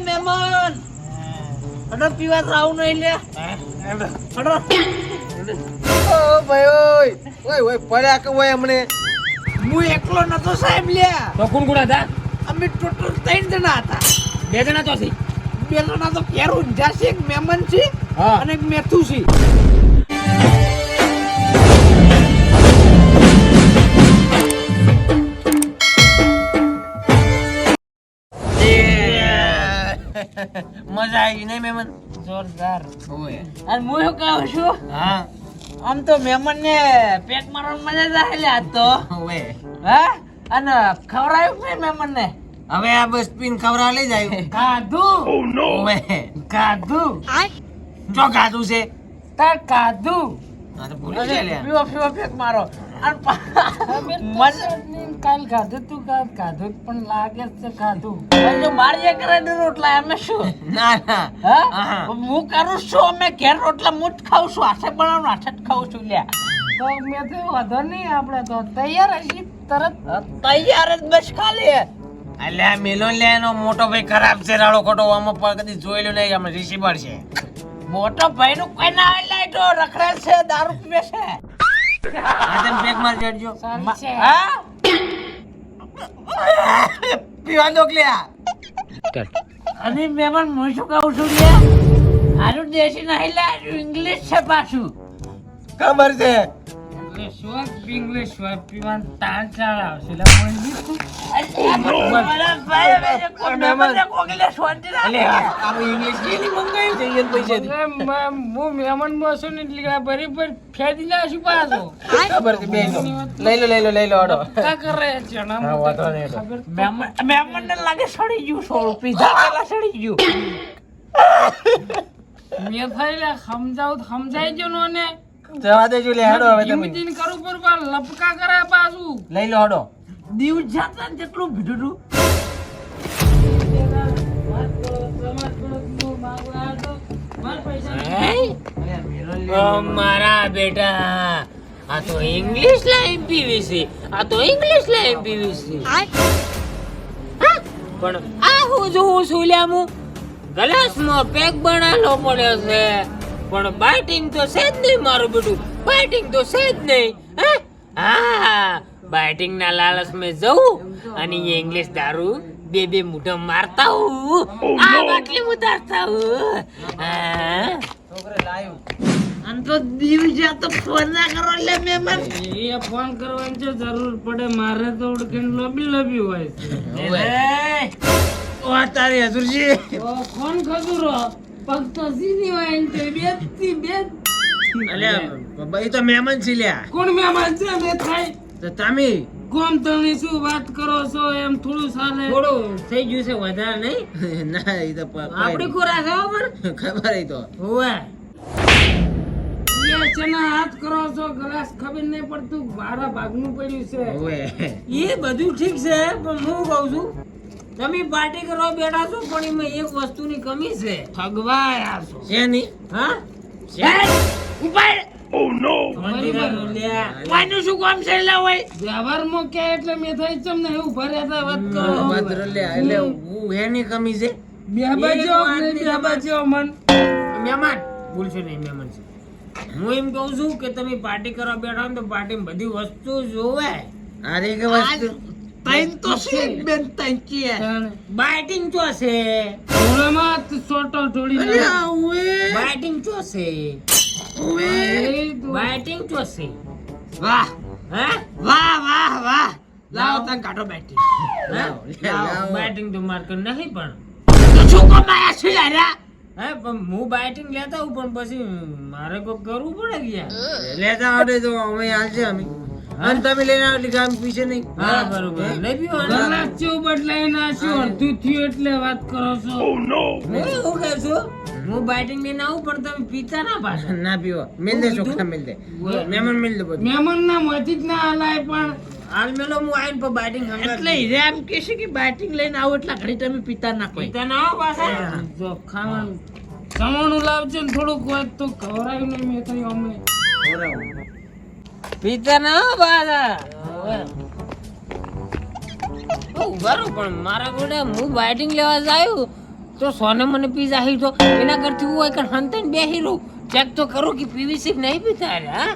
મહેમાન અડો પીવા રાવ નહીં લે અડો ઓ ભાઈ ઓય પડ્યા કે ઓય હમણે હું એકલો નતો સાહેબ લે તો કોણ કોણ હતા? અમે ટોટલ 3 જણા હતા. 2 જણા તો છે. 2 જણા તો કેરું જાશે, એક મહેમાન છે હા. અને એક મેથુ છે. મજા આવી નહીં મહેમાન? જોરદાર. ઓય અને હું શું કહું છું, હા આમ તો મહેમાન ને પેક મારવાની મજા જ આવે લે આજ તો. ઓય હા અને ખવડાવ્યું નહીં મહેમાન ને? હવે આ બસ પીન ખવરા લઈ જાય. ખાધું ઓય ખાધું ચો ખાધું છે? તાર ખાધું. આ તો ભૂલી ગયા લ્યા. પીવો પીવો પેક મારો. અને કાલ ખાધું તું ખાધું પણ લાગે છે ખાધું. જો મારી એક રેડ રોટલા અમે શું ના ના હા હા. હું કરું છું, અમે ઘેર રોટલા હું જ ખાઉં છું, હાથે બનાવું હાથે જ ખાઉં છું લ્યા. તો મેં તો વાંધો નહીં, આપણે તો તૈયાર હશી તરત. તૈયાર જ બસ ખાલી. અલ્યા મેલો લે એનો મોટો ભાઈ ખરાબ છે રાડો ખોટો આમાં પણ કદી જોયેલું નહીં. અમે રિસીવર છે. મોટો ભાઈ નું કોઈ ના લાઈટો રખડેલ છે, દારૂ પીવે છે. આ તેમ પેક માર દેજો. હા પીવા દો લ્યા. અને મહેમાન હું શું કહું છું લે, આનું દેશી નહીં લે, આનું ઇંગ્લિશ છે પાછું. ખબર છે. ઇંગ્લિશ પીવાનું તાણ ચાલ આવશે. ઇંગ્લિશ કેલી મંગાયું છે ઈયન પૈસા હું મહેમાન માં છું ને એટલે બરાબર ફેદી નાખશું પાછો. ખબર છે બેસો. લઈ લો ઓડો. કા કરે છે હા વાતો નહીં તો. મહેમાન ને લાગે સડી ગયું, 100 પીઝા પેલા સડી ગયું. મેં થયેલા સમજાઈ ગયો નો ને જવા દેજો લે હેડો હવે તમે. હિમતીન કરું પર લપકા કરે પાછું. લઈ લો ઓડો. દીવ જાતા ને જેટલું ભીડું મારા બેટા આ તો ઇંગ્લિશ લાઈન પીવીસી, આ તો ઇંગ્લિશ લાઈન પીવીસી. પણ આ હું જોઉં છું લ્યા, હું ગ્લાસમાં પેક બનાવેલો પડ્યો છે પણ બાઇટિંગ તો છે જ નહીં મારું બેટું, બાઇટિંગ તો છે જ નહીં. હા બાઇટિંગ ના લાલચ में જવું અને ये इंग्लिश दारू બે મુઠ્ઠા મારતા હું, આ બાટલી ઉતારતા હું. છોકરે લાયો. અને તો દીવ જા તો ફોન ના કરો લે મહેમાન. એ ફોન કરવાની છે જરૂર પડે, મારે તો ઉડકીને લોબી હોય છે. ઓ તારી હજુરજી. ફોન ખજુરો પગ તો સીધી હોય ને બેતી બેત. અલ્યા ભાઈ તો મહેમાન છે લ્યા. કોણ મહેમાન છે મે થાય તો તમે કોમ તણી શું વાત કરો છો, એમ થોડું ચાલે. થોડું થઈ ગયું છે વધારે નહીં. ના ઈ તો આપડી ખોરા છે પણ ખબર ઈ તો. હોવે એ ચના હાથ કરો છો, ગ્લાસ ખબર નહીં પડતું બારા ભાગનું પડ્યું છે. ઓએ એ બધું ઠીક છે પણ હું કહું છું તમે પાર્ટી કરવા બેઠા છો પણ એમાં એક વસ્તુની કમી છે. ઠગવાયા છો. શેની? હા ઉપાય લ્યા. કોઈનું શું કામ છે લે હોય વ્યવહારમાં કે એટલે મે થઈ ચમ ને એવું ભર્યા હતા વાત કરો. ભદ્ર લ્યા એટલે હું એની કમી છે. બે બાજુ મન મહેમાન ભૂલશો નહીં, મહેમાન છે. હું એમ કહું છું કે તમે પાર્ટી કરવા બેઠા હો ને તો પાર્ટીમાં બધી વસ્તુ જોવે. અરે કે વસ્તુ તૈન તો છે બેન તૈન છે બાઇટિંગ તો છે, થોડામાં સોટો થોડી અલ્યા ઓએ બાઇટિંગ તો છે, ઓએ બાઇટિંગ તો છે. વાહ હા વાહ વાહ વાહ લાવ તને કાઢો બેઠી લાવ. બાઇટિંગ તો માર કર નહીં પણ તો શું કમાયા છે યાર હે પણ હું બાઇટિંગ લેતા હું પણ પછી મારે કોઈ કરવું પડે ગયા. લેતા આવડે તો અમે હાલશે અમે. અને તમે લઈને આવો એટલે ગામ પીછે નહીં. હા બરોબર લઈ પીવાનું. ગલાસ ચો બદલાઈ નાખ્યો અડધું થયું એટલે વાત કરો છો. હું એવું કહું છું હું બાઇટિંગ લઈને આવું પણ તમે પીતા ના પાછા. ના પીવો મિલ દે છોકરા મિલ દે મહેમાન મિલ દે બધું. મહેમાન ના મોથી જ ના હલાય પણ હાલ મેલો હું આવીને પણ બાઇટિંગ એટલે હીરે એમ કે છે કે બેટિંગ લઈને આવો એટલે ઘડી તમે પીતા ના કોઈ પીતા ના આવો પાછા. જો ખાવાનું જમવાનું લાવજો ને થોડુંક હોય તો ખવડાવ્યું નહીં મેં તો અમે પીતા ના આવો પાછા. ઉભા રહો પણ મારા ગોડા હું બાઇટિંગ લેવા જાયું તો સોને મને પીઝા હી તો એના કરતી હું એક હંતન બેહી રહું ચેક તો કરું કે પીવીસી નહીં પીતા રે હા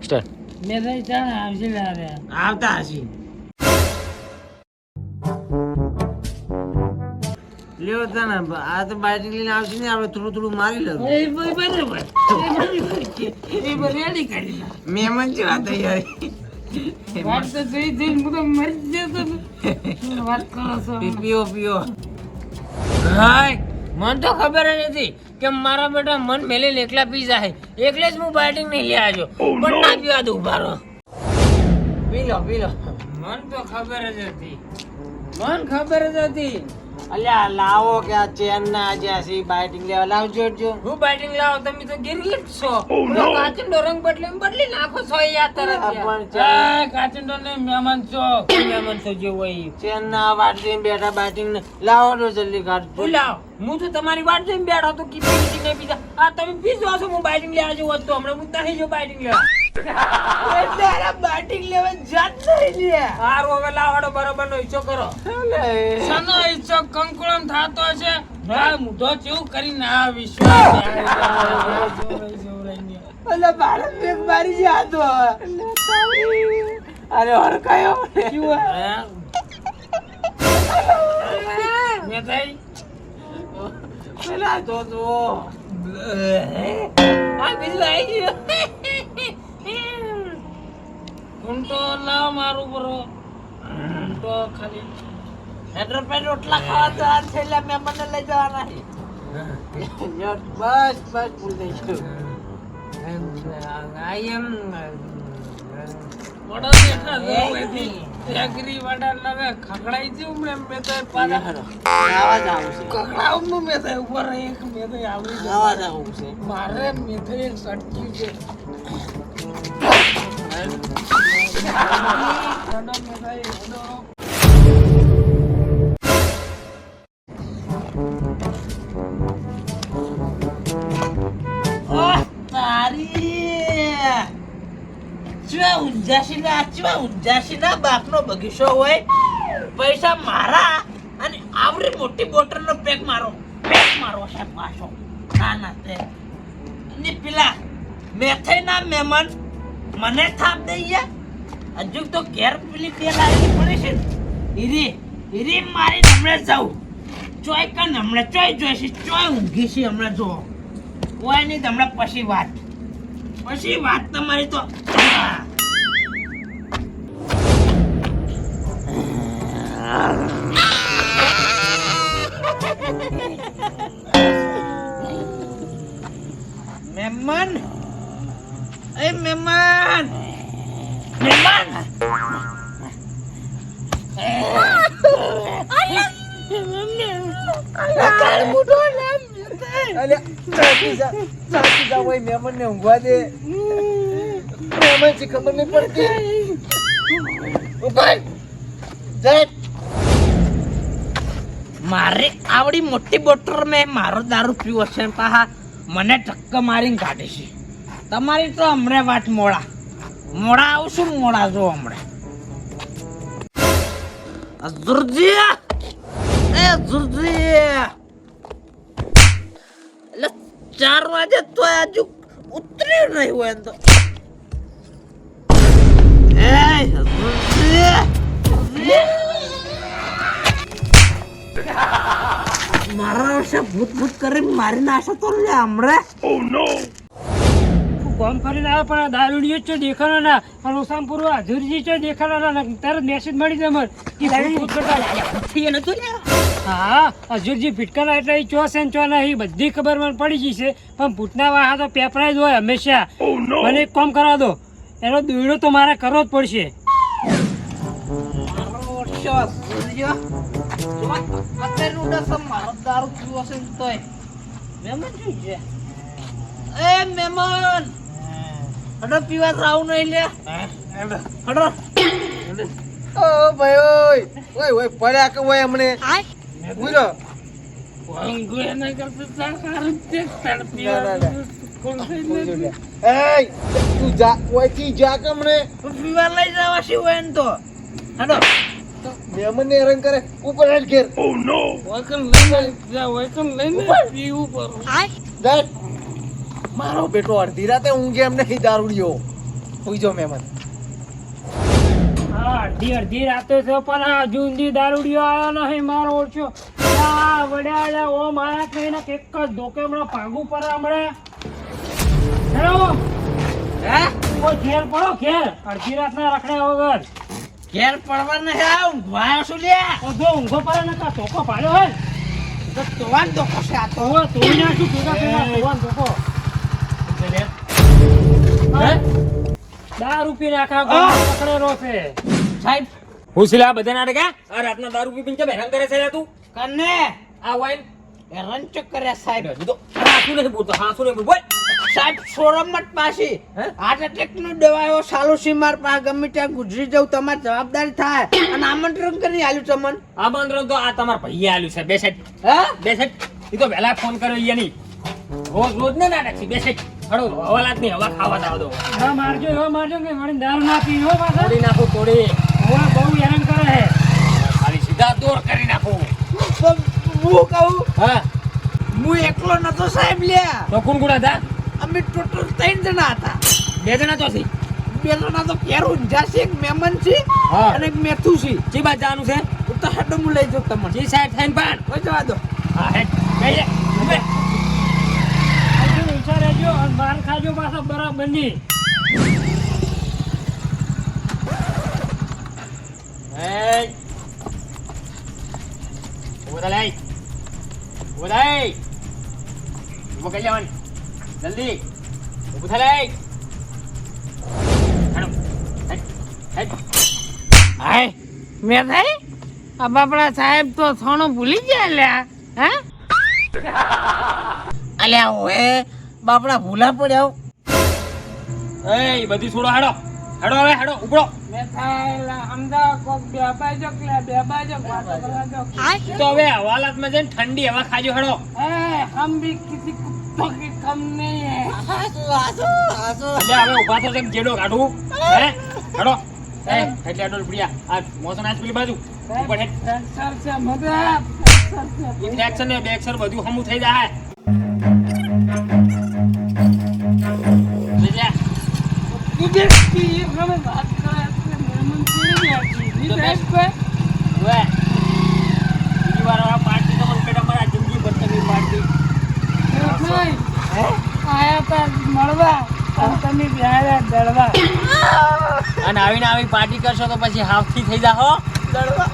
સ્ટાર્ટ મેં ભાઈ ચાલ આવશે રે આવતા હશી લ્યો તને આ તો બાઇટિંગ લઈને આવશે ને આપણે થોડું થોડું મારી લઉં એ ભાઈ બરાબર એ રેડી કરી મહેમાન છે આ તૈયાર વાત તો જોઈ જોઈને હું તો મરી જતો શું વાત કરો છો પીઓ હાય મને તો ખબર જ નથી કે મારા બેટા મન મેલે એકલા પીઝા હે એકલે જ હું બાઇટિંગ નહીં લે આજો પણ ના પીવા દઉં બારો પી લો મન તો ખબર જ હતી મન ખબર જ હતી અલ્યા લાવો કે આ ચેન ના આજે આસી બાઇટિંગ લેવા લાવજો જો હું બાઇટિંગ લાવો તમે તો ગિરગિટ છો કાચિંડો રંગ બદલી નાખો છો યાર તરત પણ કાચિંડો ને મહેમાન છો મહેમાન છો જે હોય ચેન ના વાટી બેઠા બાઇટિંગ લાવો તો જલ્દી કાઢ બોલાવ હું તો તમારી વાત જોઈને બેઠો તો કે પીજી ને પીજા આ તમે પીજો છો હું બાઇટિંગ લેવા જવું તો હમણાં હું નહીં જો બાઇટિંગ લેવા તારા બાટિંગ લેવા જાત નહીં લે હારો હવે લાવાડો બરોબર નો ઈચ્છો કરો સનો ઈચ્છો કંકુળમ થાતો છે ના મુઢો ચેવું કરીને આ વિશ્વાસ અલે ભારત બેગ મારી જા તો અરે હરકાયો શું મે થઈ પેલા તો આ બીજું આવી ગયું ઊંટો લાવ મારું બરો ઊંટો ખાલી હેડર પે રોટલા ખાવા જવા છે એટલે મેં મને લઈ જવાના બસ ભૂલ દઈશું આઈ એમ મોડો દેખા જોવેથી એગ્રી વાડા લવે ખકડાઈ જ્યું મે તો પાછા આવાજ આવશે કકડાવ નું મે તો ઉપર એક મે તો આવડી આવાજ આવશે મારે મે તો એક સટકી છે ઉજાસીના બાપનો બગીચો હોય પૈસા મારા અને આવડી મોટી બોટલનો પેક મારો છે પાછો ના તે અને પેલા મેથઈના મહેમાન મને થાપ દઈએ હજુ તો ઘેર પેલી તેલ આવી પડે છે હીરી મારી હમણાં જાઉં ચોય કન હમણાં ચોય જોઈશે ચોય ઊંઘી છે હમણાં જો કોઈ નહીં હમણાં પછી વાત તમારી તો મહેમાન ઊંઘવા દે મહેમાન છે ખબર નહીં પડતી મારે આવડી મોટી બોટલ મેં મારો દારૂ પીવો છે પાહા મને ધક્કા મારીને કાઢે છે તમારી તો હમણાં વાત મોડા આવશું મોડા જો હમણાં ઝુરજી એટલે 4 વાગે તો હજુ ઉતર્યું નહીં હોય તો મારા વર્ષે ભૂત કરીને મારી નાખે તો લે હમણાં ગામ ફરીને આવે પણ દારૂડિયો ચો દેખાનો ના અને ઓસામ પૂરો હાજુરજી ચો દેખાનો ના તરત મેસેજ મળી જાય મને કે ભૂત કરતા હા હજુરજી ભીટકાના એટલે ચો છે ને ચો નહીં બધી ખબર મને પડી ગઈ છે પણ ભૂતના વાહા તો પેપરાઈ જ હોય હંમેશા મને એક કામ કરાવ દો એનો દોયડો તો મારે કરવો જ પડશે મારો દારૂ પીવો છે તોય મહેમાન શું છે એ મહેમાન હડો પીવા રાવ નહીં લે હડો ઓ ભાઈ ઓય પડ્યા કે ઓય હમણે ઉરો વાંગો એના કરતા સારું છે એય તું જા ઓય થી જા કે હમણે પીવા લઈ જવા છે હોય ને તો હડો મહેમાનને હેરાન કરે ઉપર હેડ ઘેર જા. મારો બેટો અડધી રાતે ઊંઘે એમ નહીં દારૂડિયો સુઈ જાઓ મહેમાન. હા, અડધી રાતે છે પણ આ હજુ ઊંધી દારૂડિયો આવ્યો નહીં મારો ઓળખ્યો. આ વડ્યા ઓમ આયા કઈ ને એક જ ધોકે હમણાં ભાગું પર હમણાં. હેલો, હે કોઈ ઘેર પડો ઘેર, અડધી રાતના રખડ્યા વગર. ઘેર પડવા નહીં આવ ઊંઘવા શું લ્યા તો જો ઊંઘો પડે ને કાં ધોકો પાડ્યો હોય તો તોવાન દોખો છે આ તો તો તોડી નાખું ભેગા ધોવાનો ધોકો. હે? દારૂ પીને આખા ગામમાં રખડેલો છે. સાહેબ હું સિલા બધા ના ડગા આ રાતના દારૂ પીને કેમ હેરાન કરે છે યાર તું કને આ વાઈન હેરાન ચો કર્યા સાહેબ હાસુ નહીં બોલતો હાસુ નહીં બોલ સાહેબ સોરમત પાછી હાર્ટ એટેક નું દવાયો સાલું સીમાર પા ગમે ત્યાં ગુજરી જવું તમારી જવાબદારી થાય અને આમંત્રણ કરી આલ્યું તમને આમંત્રણ તો આ તમારા ભૈયા આલ્યું છે બે સાઈડ હે બે સાઈડ એ તો વહેલા ફોન કર્યો ઈ નહીં રોજ ને નાટક છે બે સાઈડ હડો હવાલાત ની હવા ખાવા દાવ દો હા, મારજો એવો મારજો કે મારી દારૂ ના પી હો પાછા. તોડી નાખો તોડી હવે બહુ હેરાન કરે છે. ખાલી સીધા દોર કરી નાખો તો હું કહું હા હું એકલો નતો સાહેબ લ્યા તો કોણ કોણ હતા અમે ટોટલ 3 જણા હતા બે જણા તો છે 2 જણા તો ઘેર ઊંઝા છે એક મહેમાન છે હા. અને એક મેથું છે ચી બાજુ જવાનું છે હું તો હેડો હું લઈ જાઉં તમને ચી સાઈડ થઈને પણ કોઈ જવા દો હા હેડ કઈ લે આવજો, ઊંચા રહેજો અને માર ખાજો પાછા બરાબર ની. Hey! Udah lagi. Udah lagi. Mau ke jalan. Jaldi. Udah lagi. Aduh. Hey. Hey. હાય મેં થાય આ બાપડા સાહેબ તો થોડું ભૂલી ગયા લ્યા હે અલ્યા ઓએ બાપડા ભૂલા પડ્યા Hey, baju suruh hado. Hado હવે hado ઉપડો. મેં થાય અમદાવાદ કોક બે બાજુ વાતો કરવા દો તો હવે હવાલાતમાં જઈને ઠંડી હવા ખાજો હડો. ए हम भी किसी कुत्तों के कम नहीं है એટલે હવે ઊભા થશે કે જેડો કાઢું હે હડો એ એટલે અડોલ પ્રિયા આ મોસન આજ પેલી બાજુ ઉપર હેડ सर से मदद ઇન્જેક્શન ને બેક્સર બધું હમું થઈ જાય લે तुझे की हमें बात करा इसमें मेमन तेरी आती नहीं बैठ पे વે બીજી વાર આ પાર્ટી તો મને પેડા મારા જિંદગી બદતમી પાર્ટી भाई आया था मरवा अब तमी बिहार दड़वा અને આવીને આવી પાર્ટી કરશો તો પછી હાફથી થઈ જાહો दड़वा